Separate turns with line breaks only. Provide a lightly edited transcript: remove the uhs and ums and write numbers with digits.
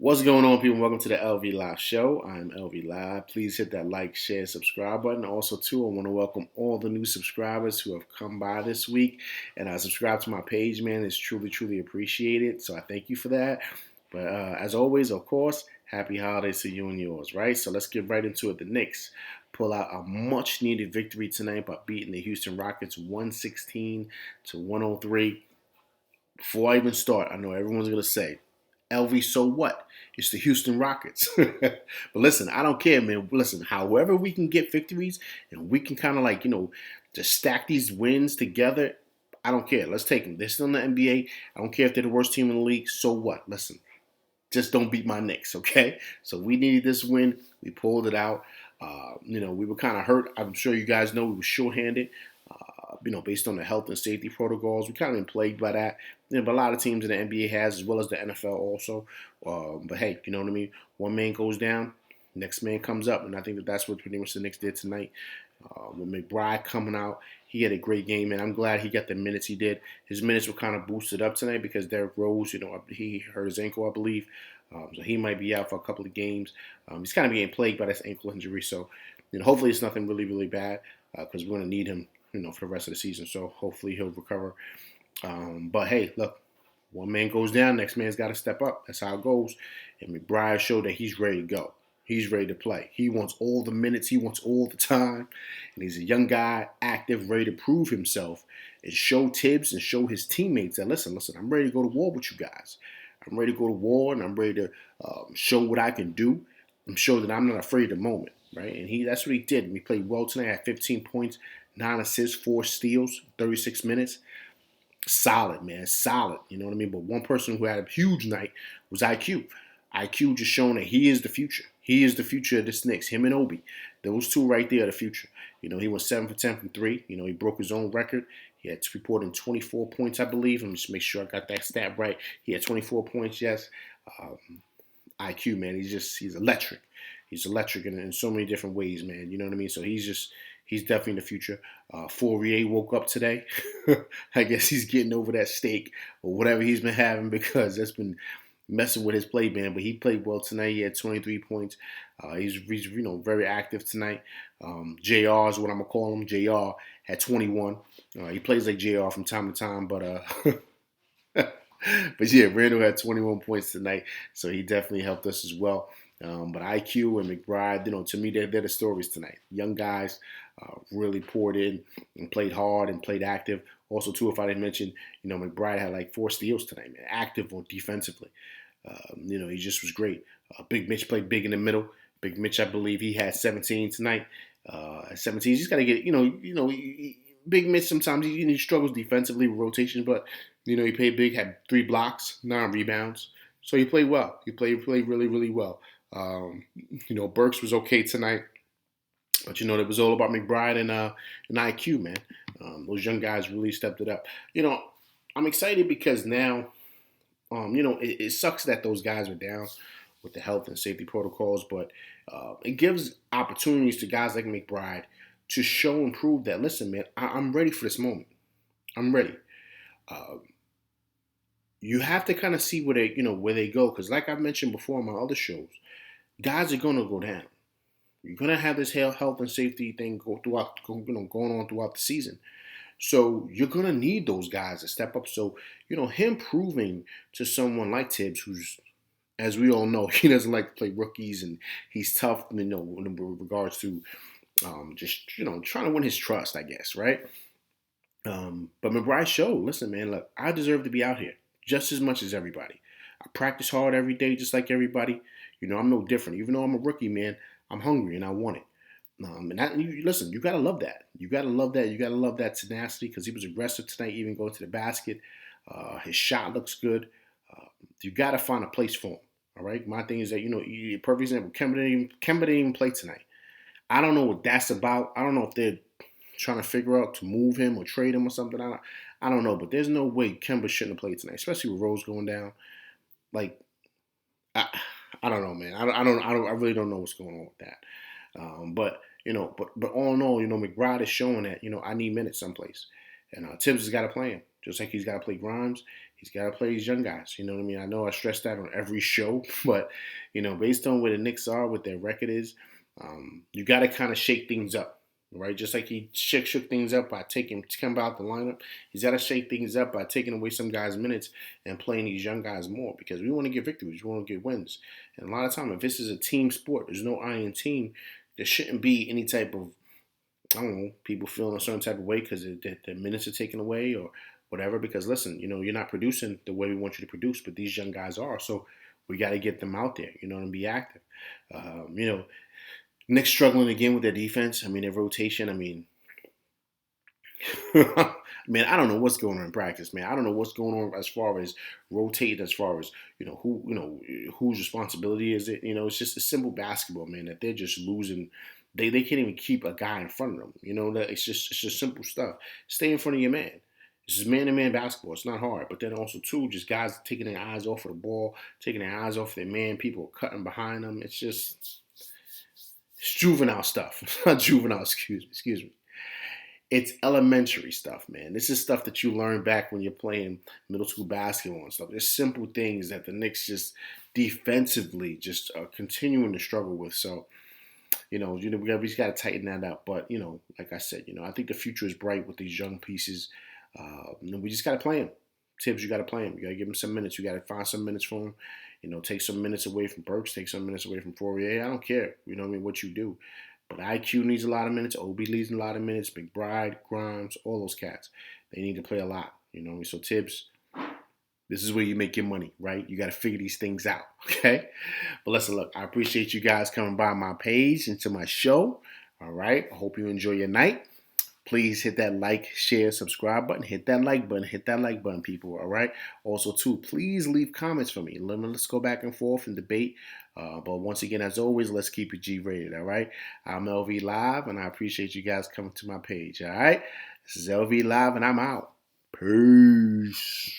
What's going on, people? Welcome to the LV Live Show. I'm LV Live. Please hit that like, share, subscribe button. Also, too, I want to welcome all the new subscribers who have come by this week and subscribe to my page, man. It's truly, truly appreciated. So I thank you for that. But as always, of course, happy holidays to you and yours, right? So let's get right into it. The Knicks pull out a much-needed victory tonight by beating the Houston Rockets 116 to 103. Before I even start, I know everyone's going to say, LV, so what? It's the Houston Rockets. But listen, I don't care, man. Listen, however we can get victories and we can kind of just stack these wins together, I don't care. Let's take them. They're still in the NBA. I don't care if they're the worst team in the league. So what? Listen, just don't beat my Knicks, okay? So we needed this win. We pulled it out. We were kind of hurt. I'm sure you guys know we were shorthanded. Based on the health and safety protocols, we kind of been plagued by that. But a lot of teams in the NBA has, as well as the NFL also. But hey, you know what I mean? One man goes down, next man comes up, and I think that's what pretty much the Knicks did tonight. With McBride coming out, he had a great game, and I'm glad he got the minutes he did. His minutes were kind of boosted up tonight because Derrick Rose, he hurt his ankle, I believe. So he might be out for a couple of games. He's kind of being plagued by this ankle injury. So, hopefully it's nothing really, really bad because we're going to need him, for the rest of the season. So hopefully he'll recover. But hey, look, one man goes down, next man's got to step up. That's how it goes. And McBride showed that he's ready to go. He's ready to play. He wants all the minutes. He wants all the time. And he's a young guy, active, ready to prove himself and show Tibbs and show his teammates that, listen, I'm ready to go to war with you guys. I'm ready to go to war, and I'm ready to show what I can do and show that I'm not afraid of the moment, right? And that's what he did. And he played well tonight. Had 15 points, 9 assists, 4 steals, 36 minutes. Solid, man. Solid. You know what I mean? But one person who had a huge night was IQ. IQ just showing that he is the future. He is the future of this Knicks. Him and Obi. Those two right there are the future. He went 7 for 10 from 3. He broke his own record. He had reported 24 points, I believe. Let me just make sure I got that stat right. He had 24 points, yes. IQ, man, he's electric. He's electric in so many different ways, man. You know what I mean? So he's definitely in the future. Fourier woke up today. I guess he's getting over that steak or whatever he's been having because that's been messing with his play, man. But he played well tonight. He had 23 points. He's very active tonight. JR is what I'm gonna call him. JR had 21. He plays like JR from time to time, but but yeah, Randall had 21 points tonight, so he definitely helped us as well. But IQ and McBride, to me, they're the stories tonight. Young guys really poured in and played hard and played active. Also, too, if I didn't mention, McBride had like 4 steals tonight, man, active or defensively. He just was great. Big Mitch played big in the middle. Big Mitch, I believe, he had 17 tonight. At 17, he's got to get, Big Mitch sometimes he struggles defensively with rotation, but he played big, had 3 blocks, 9 rebounds, so he played well. He played really, really well. Burks was okay tonight, but it was all about McBride and IQ, man. Those young guys really stepped it up. I'm excited because now, it sucks that those guys are down with the health and safety protocols, but it gives opportunities to guys like McBride to show and prove that, listen, man, I'm ready for this moment. I'm ready. You have to kind of see where they go, because like I mentioned before on my other shows, guys are gonna go down. You're gonna have this health and safety thing going on throughout the season. So you're gonna need those guys to step up. So him proving to someone like Tibbs, who's, as we all know, he doesn't like to play rookies and he's tough, in regards to just trying to win his trust, I guess, right? But McBride showed, listen, man, look, I deserve to be out here just as much as everybody. I practice hard every day, just like everybody. I'm no different. Even though I'm a rookie, man, I'm hungry and I want it. Listen, you gotta love that. You gotta love that. You gotta love that tenacity, because he was aggressive tonight, even going to the basket. His shot looks good. You gotta find a place for him. All right. My thing is that perfect example. Kemba didn't even play tonight. I don't know what that's about. I don't know if they're trying to figure out to move him or trade him or something. I don't know, but there's no way Kemba shouldn't have played tonight, especially with Rose going down. Like, I don't know, man. I really don't know what's going on with that. But all in all, McBride is showing that I need minutes someplace, And Tibbs has got to play him. Just like he's got to play Grimes, he's got to play these young guys. You know what I mean? I know I stress that on every show, but, based on where the Knicks are, what their record is, you got to kind of shake things up, right? Just like he shook things up by taking Kemba out the lineup, he's got to shake things up by taking away some guys' minutes and playing these young guys more, because we want to get victories, we want to get wins. And a lot of time, if this is a team sport, there's no I in team, there shouldn't be any type of, I don't know, people feeling a certain type of way because their minutes are taken away or whatever. Because listen, you're not producing the way we want you to produce, but these young guys are. So we got to get them out there, and be active. Knicks struggling again with their defense. I mean, their rotation. I mean, man, I don't know what's going on in practice, man. I don't know what's going on as far as rotating, as far as whose responsibility is it. It's just a simple basketball, man. That they're just losing. They can't even keep a guy in front of them. That it's just simple stuff. Stay in front of your man. This is man-to-man basketball. It's not hard. But then also, too, just guys taking their eyes off of the ball, taking their eyes off their man, people cutting behind them. It's juvenile stuff. It's not juvenile, excuse me. It's elementary stuff, man. This is stuff that you learn back when you're playing middle school basketball and stuff. There's simple things that the Knicks just defensively just are continuing to struggle with. So, we just got to tighten that up. But, like I said, I think the future is bright with these young pieces. We just got to play them. Tibbs, you got to play him. You got to give him some minutes. You got to find some minutes for him. Take some minutes away from Burks. Take some minutes away from Fourier. I don't care. What you do. But IQ needs a lot of minutes. OB needs a lot of minutes. McBride, Grimes, all those cats. They need to play a lot. So Tibbs, this is where you make your money, right? You got to figure these things out, okay? But listen, look, I appreciate you guys coming by my page and to my show. All right? I hope you enjoy your night. Please hit that like, share, subscribe button. Hit that like button. Hit that like button, people. All right. Also, too, please leave comments for me. Let's go back and forth and debate. But once again, as always, let's keep it G-rated. All right. I'm LV Live, and I appreciate you guys coming to my page. All right. This is LV Live, and I'm out. Peace.